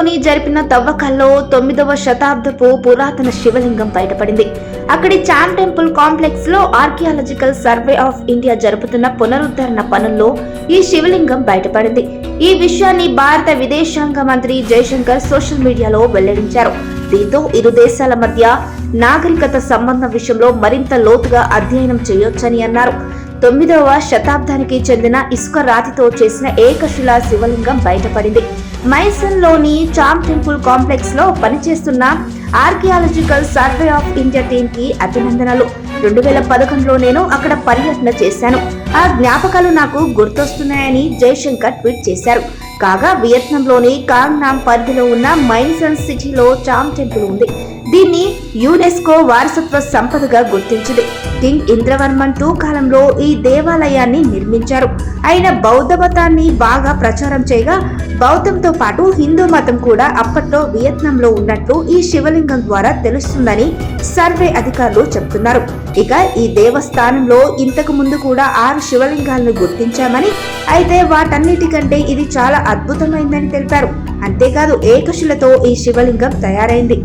లోని జరిపిన తవ్వకాల్లో 9వ శతాబ్దపు పురాతన శివలింగం బయటపడింది. అక్కడి చామ్ టెంపుల్ కాంప్లెక్స్ లో ఆర్కియాలజికల్ సర్వే ఆఫ్ ఇండియా జరుపుతున్న పునరుద్ధరణ పనుల్లో ఈ శివలింగం బయటపడింది. ఈ విషయాన్ని భారత విదేశాంగ మంత్రి జయశంకర్ సోషల్ మీడియాలో వెల్లడించారు. దీంతో ఇరు దేశాల మధ్య నాగరికత సంబంధం విషయంలో మరింత లోతుగా అధ్యయనం చేయొచ్చని అన్నారు. 9వ శతాబ్దానికి చెందిన ఇసుక రాతితో చేసిన ఏకశిలా శివలింగం బయటపడింది. మైసన్ లోని చామ్ టెంపుల్ కాంప్లెక్స్ లో పనిచేస్తున్న archaeological survey of India team కి అభినందనలు. 2011లో నేను అక్కడ పర్యటన చేశాను. ఆ జ్ఞాపకాలు నాకు గుర్తొస్తున్నాయని జయశంకర్ ట్వీట్ చేశారు. కాగా వియత్నాంలోని కాంగ్ నామ్ పరిధిలో ఉన్న మైసన్ సిటీలో చామ్ టెంపుల్ ఉంది. దీన్ని యునెస్కో వారసత్వ సంపదగా గుర్తించింది. కింగ్ ఇంద్రవర్మన్ II కాలంలో ఈ దేవాలయాన్ని నిర్మించారు. ఆయన బౌద్ధ మతాన్ని బాగా ప్రచారం చేయగా బౌద్ధంతో పాటు హిందూ మతం కూడా అప్పట్లో వియత్నాంలో ఉన్నట్లు ఈ శివలింగం ద్వారా తెలుస్తుందని సర్వే అధికారులు చెబుతున్నారు. ఇక ఈ దేవస్థానంలో ఇంతకు ముందు కూడా 6 శివలింగాలను గుర్తించామని, అయితే వాటన్నిటికంటే ఇది చాలా అద్భుతమైందని తెలిపారు. అంతేకాదు ఏకశిలతో ఈ శివలింగం తయారైంది.